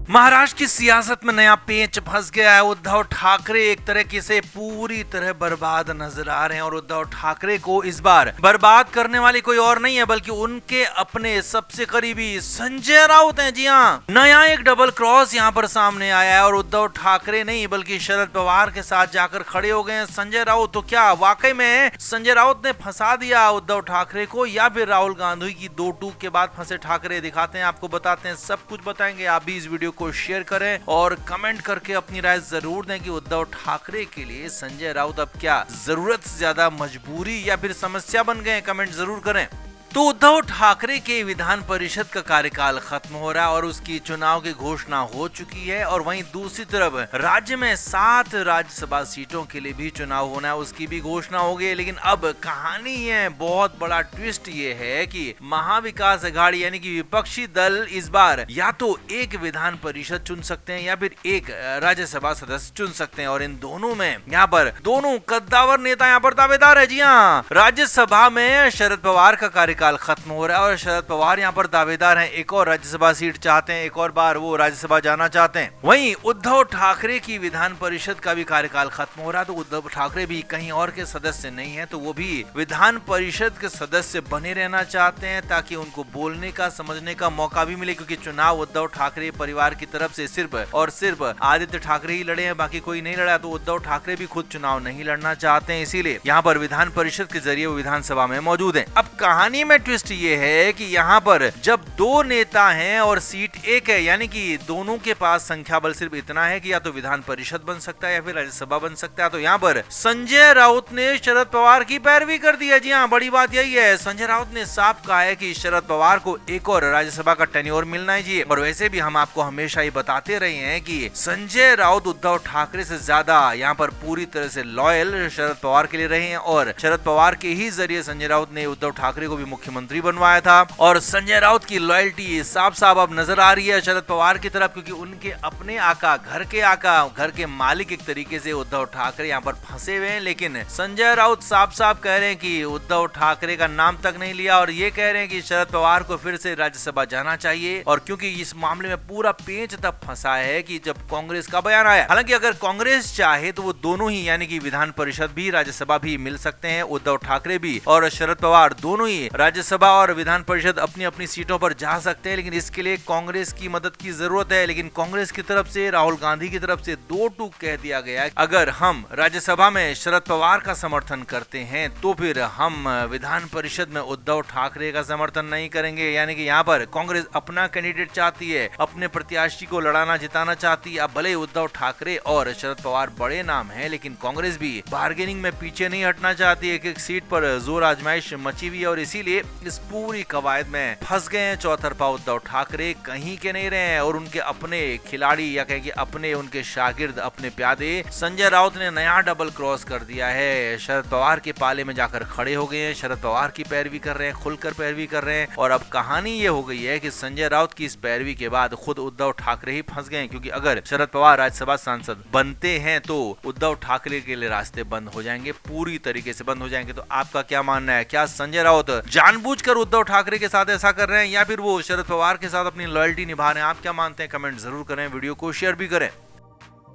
महाराष्ट्र की सियासत में नया पेंच फंस गया है। उद्धव ठाकरे एक तरह से पूरी तरह बर्बाद नजर आ रहे हैं और उद्धव ठाकरे को इस बार बर्बाद करने वाली कोई और नहीं है बल्कि उनके अपने सबसे करीबी संजय राउत हैं। जी हाँ, नया एक डबल क्रॉस यहाँ पर सामने आया है और उद्धव ठाकरे नहीं बल्कि शरद पवार के साथ जाकर खड़े हो गए हैं संजय राउत। तो क्या वाकई में संजय राउत ने फंसा दिया उद्धव ठाकरे को या फिर राहुल गांधी की दो टूक के बाद फंसे ठाकरे? दिखाते हैं, आपको बताते हैं, सब कुछ बताएंगे। आप भी इस वीडियो को शेयर करें और कमेंट करके अपनी राय जरूर दें कि उद्धव ठाकरे के लिए संजय राउत अब क्या जरूरत से ज्यादा मजबूरी या फिर समस्या बन गए? कमेंट जरूर करें। तो उद्धव ठाकरे के विधान परिषद का कार्यकाल खत्म हो रहा है और उसकी चुनाव की घोषणा हो चुकी है और वहीं दूसरी तरफ राज्य में 7 राज्यसभा सीटों के लिए भी चुनाव होना है, उसकी भी घोषणा हो गई। लेकिन अब कहानी है, बहुत बड़ा ट्विस्ट ये है कि महाविकास अघाड़ी यानी कि विपक्षी दल इस बार या तो एक विधान परिषद चुन सकते हैं या फिर एक राज्यसभा सदस्य चुन सकते हैं और इन दोनों में यहाँ पर दोनों कद्दावर नेता यहाँ पर दावेदार है। जी हाँ, राज्यसभा में शरद पवार का कार्यकाल खत्म हो रहा है और शरद पवार यहाँ पर दावेदार हैं, एक और राज्यसभा सीट चाहते हैं, एक और बार वो राज्यसभा जाना चाहते हैं। वहीं उद्धव ठाकरे की विधान परिषद का भी कार्यकाल खत्म हो रहा है तो उद्धव ठाकरे भी कहीं और के सदस्य नहीं है, तो वो भी विधान परिषद के सदस्य बने रहना चाहते हैं ताकि उनको बोलने का, समझने का मौका भी मिले, क्योंकि चुनाव उद्धव ठाकरे परिवार की तरफ से सिर्फ और सिर्फ आदित्य ठाकरे ही लड़े हैं, बाकी कोई नहीं लड़ा। तो उद्धव ठाकरे भी खुद चुनाव नहीं लड़ना चाहते हैं, इसीलिए यहाँ पर विधान परिषद के जरिए वो विधानसभा में मौजूद है। अब कहानी में ट्विस्ट ये है कि यहाँ पर जब दो नेता हैं और सीट एक है, यानी कि दोनों के पास संख्या बल सिर्फ इतना है कि या तो विधान परिषद बन सकता है या फिर राज्यसभा बन सकता है, तो यहाँ पर संजय राउत ने शरद पवार की पैरवी कर दी है। जी हाँ, बड़ी बात यही है, संजय राउत ने साफ कहा है कि शरद पवार को एक और राज्यसभा का टेन्योर मिलना चाहिए। और वैसे भी हम आपको हमेशा ही बताते रहे हैं कि संजय राउत उद्धव ठाकरे से ज्यादा यहाँ पर पूरी तरह से लॉयल शरद पवार के लिए रहे हैं और शरद पवार के ही जरिए संजय राउत ने उद्धव ठाकरे को भी मुख्यमंत्री बनवाया था। और संजय राउत की लॉयल्टी साफ साफ अब नजर आ रही है शरद पवार की तरफ, क्योंकि उनके अपने आका, घर के मालिक एक तरीके से उद्धव ठाकरे यहाँ पर फंसे हुए हैं। लेकिन संजय राउत साफ साफ कह रहे हैं कि उद्धव ठाकरे का नाम तक नहीं लिया और ये कह रहे हैं कि शरद पवार को फिर से राज्यसभा जाना चाहिए। और क्योंकि इस मामले में पूरा पेंच तब फंसा है कि जब कांग्रेस का बयान आया, हालांकि अगर कांग्रेस चाहे तो वो दोनों ही यानी कि विधान परिषद भी राज्यसभा भी मिल सकते हैं, उद्धव ठाकरे भी और शरद पवार दोनों ही राज्यसभा और विधान परिषद अपनी अपनी सीटों पर जा सकते हैं। लेकिन इसके लिए कांग्रेस की मदद की जरूरत है। लेकिन कांग्रेस की तरफ से, राहुल गांधी की तरफ से दो टूक कह दिया गया, अगर हम राज्यसभा में शरद पवार का समर्थन करते हैं तो फिर हम विधान परिषद में उद्धव ठाकरे का समर्थन नहीं करेंगे। यानी कि यहाँ पर कांग्रेस अपना कैंडिडेट चाहती है, अपने प्रत्याशी को लड़ाना जिताना चाहती है। अब भले उद्धव ठाकरे और शरद पवार बड़े नाम है, लेकिन कांग्रेस भी बार्गेनिंग में पीछे नहीं हटना चाहती है। एक सीट पर जोर आजमाइश मची हुई है और इसीलिए इस पूरी कवायद में फंस गए हैं चौतरफा उद्धव ठाकरे, कहीं के नहीं रहे हैं। और उनके अपने खिलाड़ी या कहें कि अपने उनके शागिर्द, अपने प्यादे संजय राउत ने नया डबल क्रॉस कर दिया है, शरद पवार के पाले में जाकर खड़े हो गए हैं, शरद पवार की पैरवी कर रहे हैं, खुलकर पैरवी कर रहे हैं। और अब कहानी ये हो गई है कि संजय राउत की इस पैरवी के बाद खुद उद्धव ठाकरे ही फंस गए, क्योंकि अगर शरद पवार राज्यसभा सांसद बनते हैं तो उद्धव ठाकरे के लिए रास्ते बंद हो जाएंगे, पूरी तरीके से बंद हो जाएंगे। तो आपका क्या मानना है? क्या संजय राउत जानबूझकर उद्धव ठाकरे के साथ ऐसा कर रहे हैं या फिर वो शरद पवार के साथ अपनी लॉयल्टी निभा रहे हैं? आप क्या मानते हैं? कमेंट जरूर करें, वीडियो को शेयर भी करें।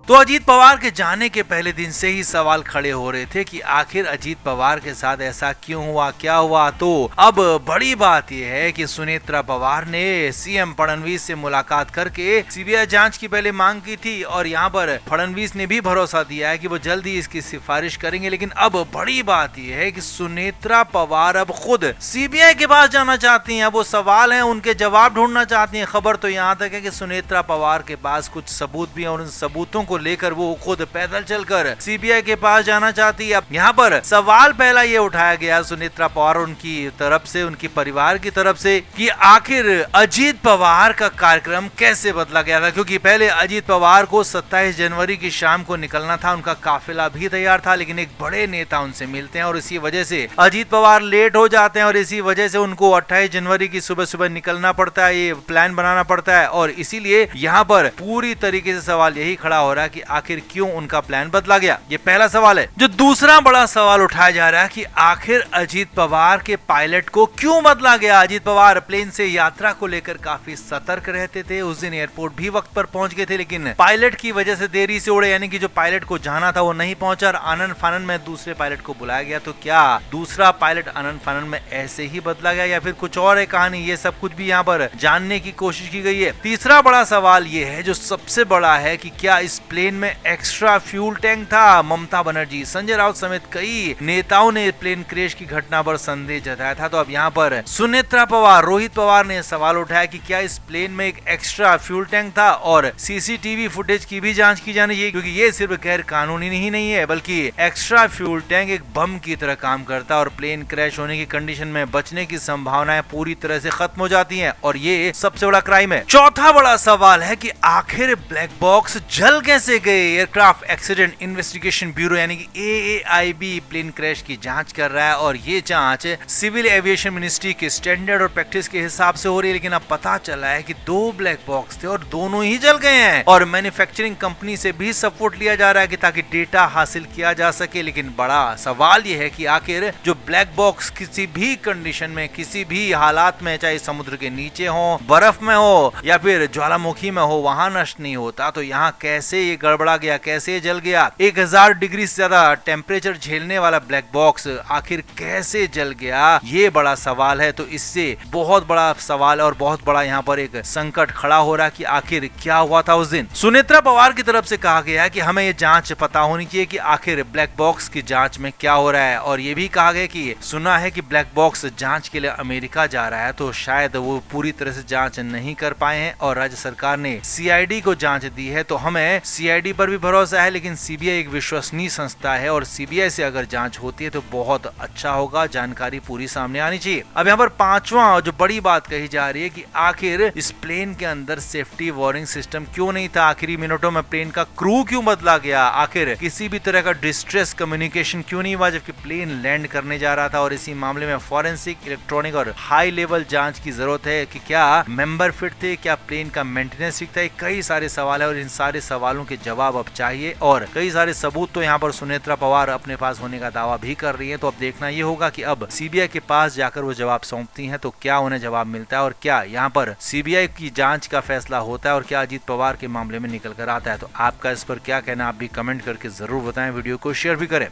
तो अजीत पवार के जाने के पहले दिन से ही सवाल खड़े हो रहे थे कि आखिर अजीत पवार के साथ ऐसा क्यों हुआ, क्या हुआ। तो अब बड़ी बात यह है कि सुनेत्रा पवार ने सीएम फडणवीस से मुलाकात करके सीबीआई जांच की पहले मांग की थी और यहाँ पर फडणवीस ने भी भरोसा दिया है कि वो जल्द ही इसकी सिफारिश करेंगे। लेकिन अब बड़ी बात यह है कि सुनेत्रा पवार अब खुद सीबीआई के पास जाना चाहती हैं, वो सवाल है उनके जवाब ढूंढना चाहती हैं। खबर तो यहाँ तक है कि सुनेत्रा पवार के पास कुछ सबूत भी है और उन सबूतों को लेकर वो खुद पैदल चलकर सीबीआई के पास जाना चाहती है। अब यहाँ पर सवाल पहला ये उठाया गया सुनेत्रा पवार उनकी तरफ से, उनकी परिवार की तरफ से, कि आखिर अजीत पवार का कार्यक्रम कैसे बदला गया था, क्योंकि पहले अजीत पवार को 27 जनवरी की शाम को निकलना था, उनका काफिला भी तैयार था, लेकिन एक बड़े नेता उनसे मिलते हैं और इसी वजह से अजीत पवार लेट हो जाते हैं और इसी वजह से उनको 28 जनवरी की सुबह सुबह निकलना पड़ता है, ये प्लान बनाना पड़ता है। और इसीलिए यहाँ पर पूरी तरीके से सवाल यही खड़ा हो रहा है है कि आखिर क्यों उनका प्लान बदला गया। ये पहला सवाल है। जो दूसरा बड़ा सवाल उठाया जा रहा है कि आखिर अजीत पवार के पायलट को क्यों बदला गया। अजीत पवार प्लेन से यात्रा को लेकर काफी सतर्क रहते थे, उस दिन एयरपोर्ट भी वक्त पर पहुंच गए थे, लेकिन पायलट की वजह से देरी से उड़े, यानी कि जो पायलट को जाना था वो नहीं पहुंचा और आनन फानन में दूसरे पायलट को बुलाया गया। तो क्या दूसरा पायलट आनन फानन में ऐसे ही बदला गया या फिर कुछ और है कहानी, ये सब कुछ भी यहाँ पर जानने की कोशिश की गई है। तीसरा बड़ा सवाल ये है जो सबसे बड़ा है कि क्या इस प्लेन में एक्स्ट्रा फ्यूल टैंक था। ममता बनर्जी, संजय राउत समेत कई नेताओं ने प्लेन क्रैश की घटना पर संदेह जताया था। तो अब यहाँ पर सुनेत्रा पवार, रोहित पवार ने सवाल उठाया कि क्या इस प्लेन में एक एक्स्ट्रा फ्यूल टैंक था और सीसीटीवी फुटेज की भी जांच की जानी चाहिए, क्योंकि ये सिर्फ गैर कानूनी ही नहीं है बल्कि एक्स्ट्रा फ्यूल टैंक एक बम की तरह काम करता है और प्लेन क्रैश होने की कंडीशन में बचने की संभावनाएं पूरी तरह से खत्म हो जाती हैं और ये सबसे बड़ा क्राइम है। चौथा बड़ा सवाल है कि आखिर ब्लैक बॉक्स जल कैसे गए। एयरक्राफ्ट एक्सीडेंट इन्वेस्टिगेशन ब्यूरो यानी कि AAIB प्लेन क्रैश की जांच कर रहा है और ये जांच सिविल एविएशन मिनिस्ट्री के स्टैंडर्ड और प्रैक्टिस के हिसाब से हो रही है। लेकिन अब पता चला है कि 2 ब्लैक बॉक्स थे और दोनों ही जल गए हैं और मैन्युफैक्चरिंग कंपनी से भी सपोर्ट लिया जा रहा है कि ताकि डेटा हासिल किया जा सके। लेकिन बड़ा सवाल ये है कि आखिर जो ब्लैक बॉक्स किसी भी कंडीशन में, किसी भी हालात में, चाहे समुद्र के नीचे हो, बर्फ में हो या फिर ज्वालामुखी में हो, वहां नष्ट नहीं होता। तो यहाँ कैसे ये गड़बड़ा गया, कैसे जल गया। 1000 डिग्री से ज्यादा टेम्परेचर झेलने वाला ब्लैक बॉक्स आखिर कैसे जल गया, ये बड़ा सवाल है। तो इससे बहुत बड़ा सवाल और बहुत बड़ा यहाँ पर एक संकट खड़ा हो रहा है कि आखिर क्या हुआ था उस दिन। सुनेत्रा पवार की तरफ से कहा गया है कि हमें ये जांच पता होनी चाहिए कि आखिर ब्लैक बॉक्स की जांच में क्या हो रहा है और ये भी कहा गया कि सुना है कि ब्लैक बॉक्स जांच के लिए अमेरिका जा रहा है, तो शायद वो पूरी तरह से जांच नहीं कर पाए हैं और राज्य सरकार ने CID को जांच दी है। तो हमें CID पर भी भरोसा है, लेकिन CBI एक विश्वसनीय संस्था है और CBI से अगर जांच होती है तो बहुत अच्छा होगा, जानकारी पूरी सामने आनी चाहिए। अब यहाँ पर पांचवा जो बड़ी बात कही जा रही है कि आखिर इस प्लेन के अंदर सेफ्टी वार्निंग सिस्टम क्यों नहीं था, आखिरी मिनटों में प्लेन का क्रू क्यों बदला गया, आखिर किसी भी तरह का डिस्ट्रेस कम्युनिकेशन क्यों नहीं हुआ जबकि प्लेन लैंड करने जा रहा था। और इसी मामले में फॉरेंसिक, इलेक्ट्रॉनिक और हाई लेवल जांच की जरूरत है कि क्या मेंबर फिट थे, क्या प्लेन का मेंटेनेंस ठीक था। कई सारे सवाल है और इन सारे सवालों के जवाब अब चाहिए और कई सारे सबूत तो यहाँ पर सुनेत्रा पवार अपने पास होने का दावा भी कर रही है। तो अब देखना ये होगा कि अब CBI के पास जाकर वो जवाब सौंपती हैं तो क्या उन्हें जवाब मिलता है और क्या यहाँ पर CBI की जांच का फैसला होता है और क्या अजीत पवार के मामले में निकल कर आता है। तो आपका इस पर क्या कहना, आप भी कमेंट करके जरूर बताएं, वीडियो को शेयर भी करें।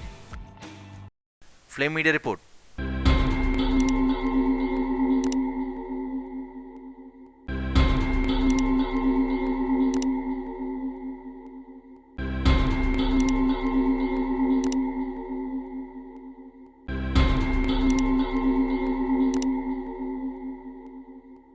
Flame media report.